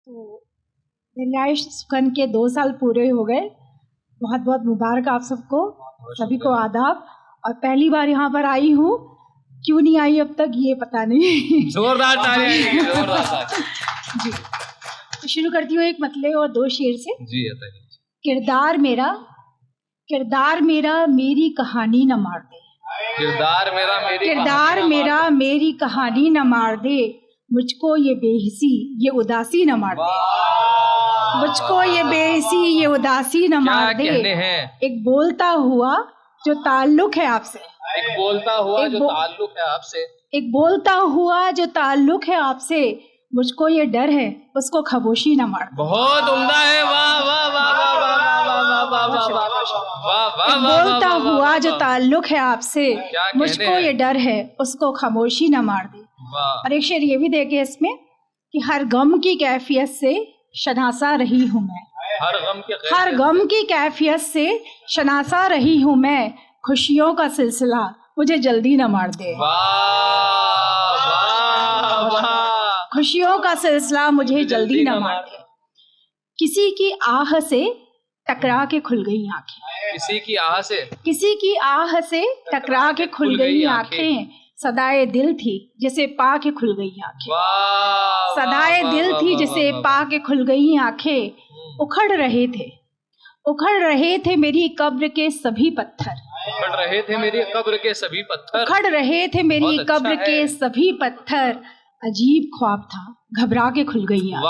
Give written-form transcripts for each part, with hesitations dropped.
तो दरियाई सुखन के 2 साल पूरे हो गए। बहुत बहुत मुबारक आप सबको, सभी को आदाब। और पहली बार यहाँ पर आई हूँ, क्यों नहीं आई अब तक ये पता नहीं। जोरदार तालियां, जोरदार तालियां। जी, तो शुरू करती हूँ एक मतले और 2 शेर से। जी किरदार मेरा मेरी कहानी न मार दे। किरदार मेरा मेरी कहानी न मार दे। मुझको ये बेहिसी ये उदासी न मार दे। मुझको ये बेहिसी ये उदासी न मार दे। एक बोलता हुआ जो ताल्लुक है आपसे। एक बोलता हुआ जो ताल्लुक है आपसे। एक बोलता हुआ जो ताल्लुक है आपसे। मुझको ये डर है उसको खामोशी न मार दे। बहुत उम्दा है, वाह वाह वाह वाह वाह वाह वाह वाह वाह। एक बोलता हुआ जो ताल्लुक है आपसे। मुझको ये डर है उसको खामोशी न मार दे। और एक शेर ये भी देखे इसमें कि हर गम की कैफियत से शनासा रही हूँ मैं। हर गम की कैफियत से शनासा रही हूँ मैं। खुशियों का सिलसिला मुझे जल्दी न मार दे। खुशियों का सिलसिला मुझे जल्दी न मार दे। किसी की आह से टकरा के खुल गई आंखें। किसी की आह से टकरा के खुल गई आंखें। सदाए दिल थी जिसे पा के खुल गई आंखें। सदाए दिल थी जिसे पा के खुल गई आंखें। उखड़ रहे थे मेरी कब्र के सभी पत्थर। उखड़ रहे थे मेरी कब्र के सभी पत्थर। उखड़ रहे थे मेरी कब्र के सभी पत्थर। अजीब ख्वाब था घबरा के खुल गई आंखें।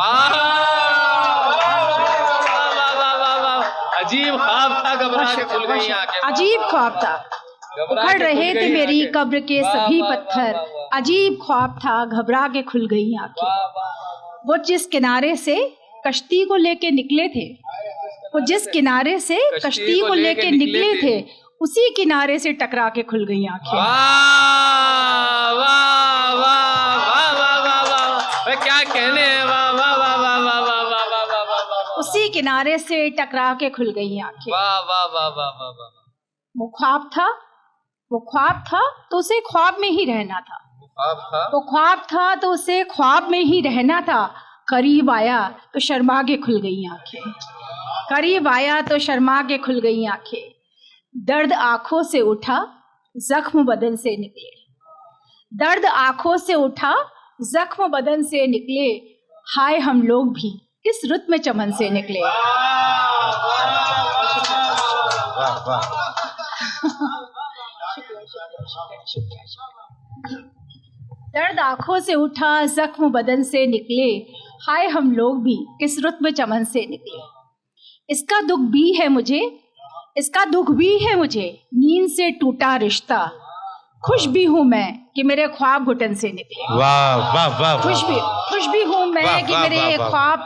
अजीब ख्वाब था घबरा के खुल गई आंखें। अजीब ख्वाब था उखड़ रहे थे मेरी कब्र के सभी पत्थर। अजीब ख्वाब था घबरा के खुल गई आंखें। वो जिस किनारे से कश्ती को लेके निकले थे। वो जिस किनारे से कश्ती को लेके निकले थे उसी किनारे से टकरा के खुल गई आंखें। क्या कहने हैं, वाह वाह वाह वाह वाह वाह वाह वाह वाह वाह। उसी किनारे से टकरा के खुल गई आंखें। वाह वाह वाह वाह वाह वाह। वो ख्वाब था तो उसे ख्वाब में ही रहना था। वो ख्वाब था तो उसे ख्वाब में ही रहना था। करीब आया तो शर्मा के खुल गई आंखें। करीब आया तो शर्मा के खुल गई आंखें। दर्द आंखों से उठा जख्म बदन से निकले। दर्द आंखों से उठा जख्म बदन से निकले। हाय हम लोग भी किस रुत में चमन से निकले। दर्द आंखों से उठा जख्म बदन से निकले। हाय हम लोग भी किस रुत में चमन से निकले। इसका दुख भी है मुझे नींद से टूटा रिश्ता। खुश भी हूँ मैं कि मेरे ख्वाब घुटन से निकले। वाह वाह वाह। खुश भी हूँ मैं कि मेरे ख्वाब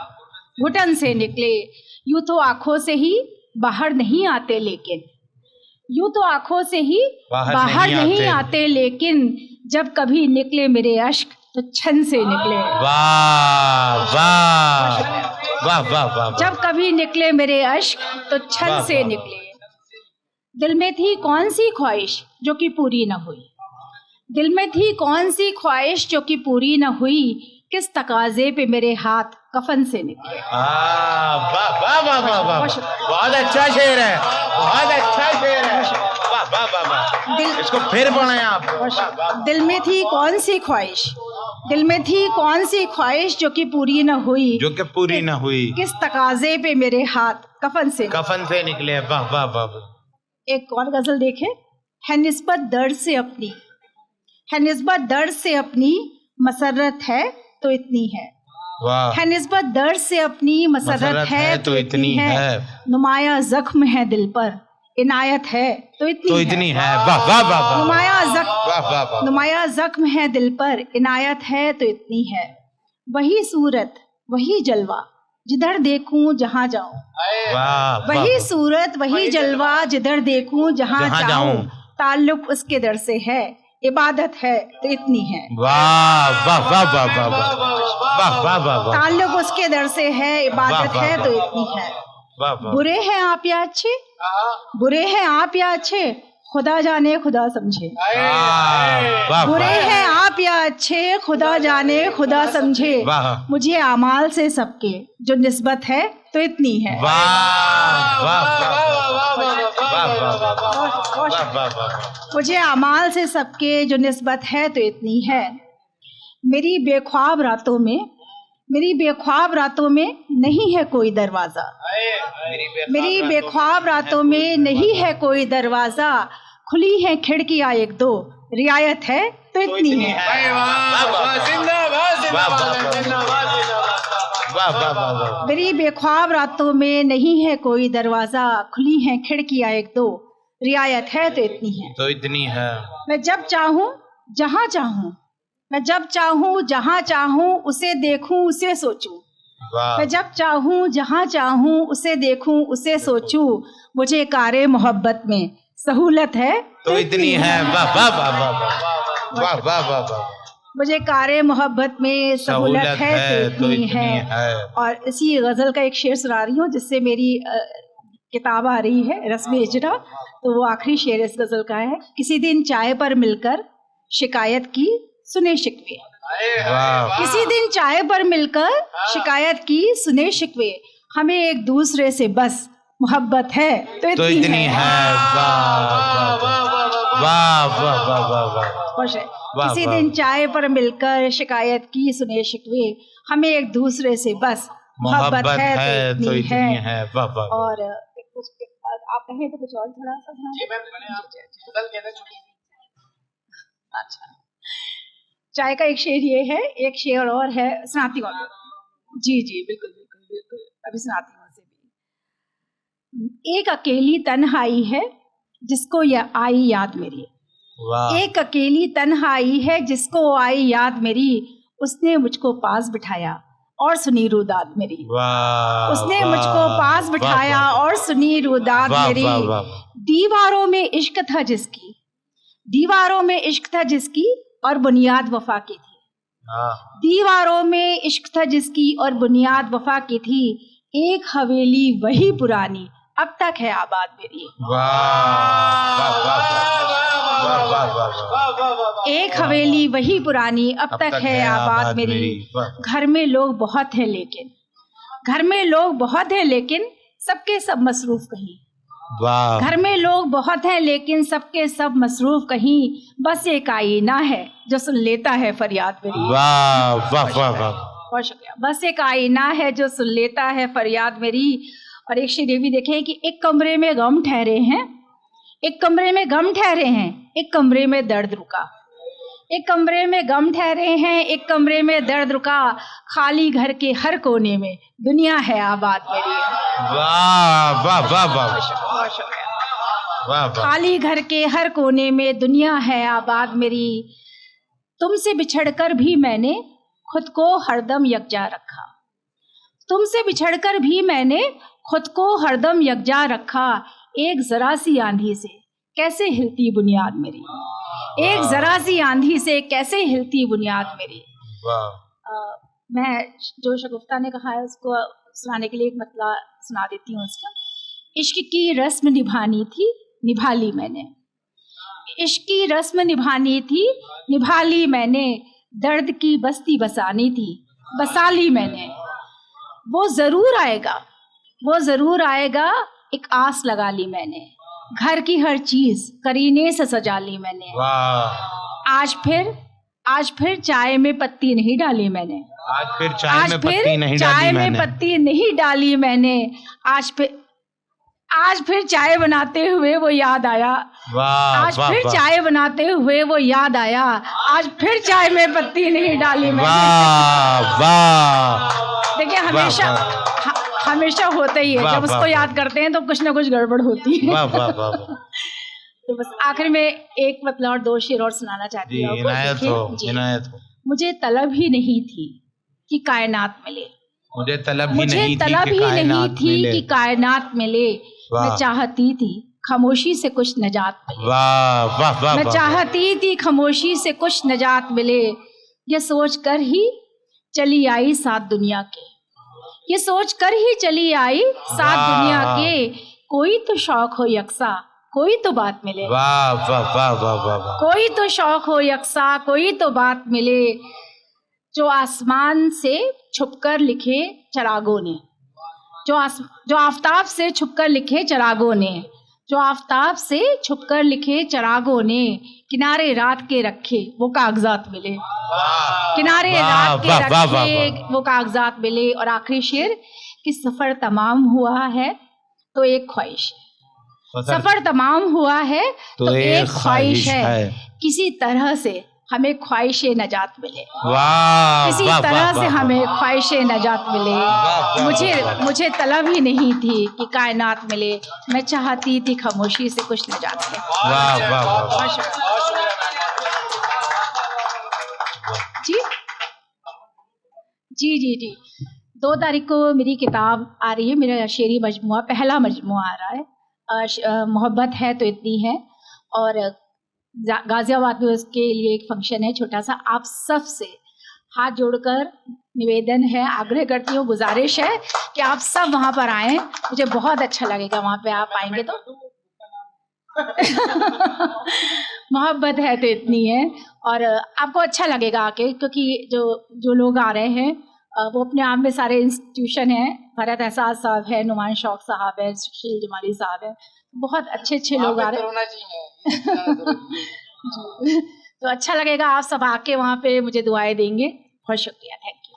घुटन से निकले। यूं तो आंखों से ही बाहर नहीं आते लेकिन बाहर नहीं आते लेकिन जब कभी निकले मेरे अश्क तो छन से निकले। वाह वाह वाह वाह वाह। जब कभी निकले मेरे अश्क तो छन से निकले। दिल में थी कौन सी ख्वाहिश जो कि पूरी न हुई। दिल में थी कौन सी ख्वाहिश जो कि पूरी न हुई। किस तकाजे पे मेरे हाथ कफन से निकले। वाह वाह वाह वाह वाह। बहुत अच्छा शेर है, बहुत अच्छा शेर है। वाह वाह वाह वाह। इसको फिर पढ़ें आप। दिल में थी कौन सी ख्वाहिश जो कि पूरी न हुई। किस तकाजे पे मेरे हाथ कफन से निकले। वाह वाह वाह। एक और गजल देखें। है निस्बत दर्द से अपनी मसरत है तो इतनी है। है निस्बत दर्द से अपनी मसरत है तो इतनी है। नुमाया जख्म है दिल पर इनायत है तो इतनी है। वाह वाह वाह। नुमाया जख्म है दिल पर इनायत है तो इतनी है। वही सूरत वही जलवा जिधर देखूं जहां जाऊं। वही सूरत वही जलवा जिधर देखूं जहां जाऊं। ताल्लुक उसके दर से है इबादत है तो इतनी है। वाह वाह वाह वाह वाह वाह वाह वाह। ताल्लुक उसके दर से है इबादत है तो इतनी है। बुरे हैं आप या अच्छे खुदा जाने खुदा समझे। वाह बुरे हैं आप या अच्छे, खुदा जाने खुदा समझे। वाह मुझे अमाल से सबके जो निस्बत है तो इतनी है। वाह वाह वाह मुझे अमाल से सबके जो निस्बत है तो इतनी है। मेरी बेख्वाब रातों में नहीं है कोई दरवाजा। मेरी बेख्वाब रातों में नहीं है कोई दरवाजा। खुली है खिड़कियां एक दो, रियायत है तो इतनी है। मेरी बेख्वाब रातों में नहीं है कोई दरवाजा। खुली है खिड़कियां एक दो, रियायत है तो इतनी है। तो इतनी है। मैं जब चाहूं जहां चाहूं, मैं जब चाहूं जहां चाहूं उसे देखूं उसे सोचूं। मैं जब चाहूं जहां चाहूं उसे देखूं उसे सोचूं। मुझे कारे मोहब्बत में सहूलत है तो इतनी है। वाह वाह वाह वाह वाह वाह वाह। मुझे कारे मोहब्बत में सहूलत है तो इतनी है। और इसी गजल का एक शेर सुना रही हूँ जिससे मेरी किताब आ रही है रस्म इजरा, तो वो आखिरी शेर इस गजल का है। किसी दिन चाय पर मिलकर शिकायत की सुने शिकवे। किसी दिन चाय पर मिलकर शिकायत की सुने शिकवे। हमें एक दूसरे से बस मोहब्बत है तो इतनी है। खुश है। किसी दिन चाय पर मिलकर शिकायत की सुने शिकवे। हमें एक दूसरे से बस मोहब्बत है तो इतनी है। और कुछ आप कहें तो कुछ और थोड़ा सा। अच्छा, चाय का एक शेर ये है, एक शेर और है सुनाती हूँ। जी जी बिल्कुल बिल्कुल बिल्कुल, अभी सुनाती हूँ उसे भी। एक अकेली तन्हाई है जिसको यह आई याद मेरी। एक अकेली तन्हाई है जिसको आई याद मेरी। उसने मुझको पास बिठाया और सुनी रुदात मेरी। उसने मुझको पास बिठाया और सुनी रुदात मेरी। दीवारों में इश्क था जिसकी, दीवारों में इश्क था जिसकी और बुनियाद वफा की थी। दीवारों में इश्क था जिसकी और बुनियाद वफा की थी। एक हवेली वही पुरानी अब तक है आबाद मेरी। एक हवेली वही पुरानी अब तक है आबाद मेरी। घर में लोग बहुत हैं लेकिन, घर में लोग बहुत हैं लेकिन सबके सब मसरूफ कहीं। घर में लोग बहुत हैं लेकिन सबके सब मसरूफ कहीं। बस एक आईना है जो सुन लेता है फरियाद मेरी। वाह वाह वाह वाह, बहुत शुक्रिया। बस एक आईना है जो सुन लेता है फरियाद मेरी। और एक शेर ये भी देखें कि एक कमरे में गम ठहरे हैं, एक कमरे में गम ठहरे हैं, एक कमरे में दर्द रुका। एक कमरे में गम ठहरे हैं, एक कमरे में दर्द रुका। खाली घर के हर कोने में दुनिया है आबाद मेरी। वाह वाह वाह वाह, खाली घर के हर कोने में दुनिया है आबाद मेरी। तुमसे बिछड़कर भी मैंने खुद को हरदम यकजा रखा। तुमसे बिछड़कर भी मैंने खुद को हरदम यकजा रखा। एक जरा सी आंधी से कैसे हिलती बुनियाद मेरी। एक जरा सी आंधी से कैसे हिलती बुनियाद मेरी। मैं जो शगुफ्ता ने कहा है उसको सुनाने के लिए एक मतला सुना देती हूँ उसका। इश्क की रस्म निभानी थी निभा ली मैंने। इश्क की रस्म निभानी थी निभा ली मैंने। दर्द की बस्ती बसानी थी बसा ली मैंने। वो जरूर आएगा, वो जरूर आएगा, एक आस लगा ली मैंने। घर की हर चीज करीने से सजा ली मैंने। आज फिर चाय में पत्ती नहीं डाली मैंने। आज फिर चाय में पत्ती नहीं डाली मैंने। पत्ती नहीं डाली मैंने। आज फिर चाय बनाते हुए वो याद आया। आज फिर चाय बनाते हुए वो याद आया। आज फिर चाय में पत्ती नहीं डाली मैंने। देखिए हमेशा होता ही है, जब उसको याद करते हैं तो कुछ ना कुछ गड़बड़ होती है। तो बस आखिर में एक मतलब और दो शेर और सुनाना चाहती हूँ। मुझे तलब ही नहीं थी कि कायनात मिले। मुझे तलब ही नहीं थी कि कायनात मिले। मैं चाहती थी खामोशी से कुछ नजात मिले। मैं चाहती थी खामोशी से कुछ नजात मिले। ये सोच कर ही चली आई साथ दुनिया के। ये सोच कर ही चली आई साथ दुनिया के। कोई तो शौक हो यकसा कोई तो बात मिले। वाह वाह वाह वाह वाह वाह। कोई तो शौक हो यकसा, कोई तो बात मिले, जो आसमान से छुपकर लिखे चिरागों ने, जो आफताब से छुपकर लिखे चिरागों ने, जो आफताब से छुपकर लिखे चिरागों ने, किनारे रात के रखे वो कागजात मिले, किनारे रात के रखे वो कागजात मिले। और आखिरी शेर कि सफर तमाम हुआ है तो एक ख्वाहिश है, सफर तमाम हुआ है तो एक ख्वाहिश है, किसी तरह से हमें ख्वाहिश नजात मिले, किसी तरह से हमें ख्वाहिश नजात मिले। मुझे तलब ही नहीं थी कि कायनात मिले, मैं चाहती थी खामोशी से कुछ नजात मिले। वाह वाह वाह। जी जी जी जी 2 तारीख को मेरी किताब आ रही है, मेरा शेरी मजमुआ, पहला मजमुआ आ रहा है, मोहब्बत है तो इतनी है। और गाजियाबाद में उसके लिए एक फंक्शन है छोटा सा। आप सब से हाथ जोड़कर निवेदन है, आग्रह करती हूँ, गुजारिश है कि आप सब वहाँ पर आएँ, मुझे बहुत अच्छा लगेगा वहाँ पे आप आएंगे तो। मोहब्बत है तो इतनी है, और आपको अच्छा लगेगा आके, क्योंकि जो लोग आ रहे हैं वो अपने आप में सारे इंस्टीट्यूशन हैं। फरहत एहसास साहब है, नुमान शौक साहब है, सुशील जमाली साहब है, बहुत अच्छे लोग आ रहे हैं। तो अच्छा लगेगा, आप सब आके वहाँ पे मुझे दुआएं देंगे। बहुत शुक्रिया, थैंक यू।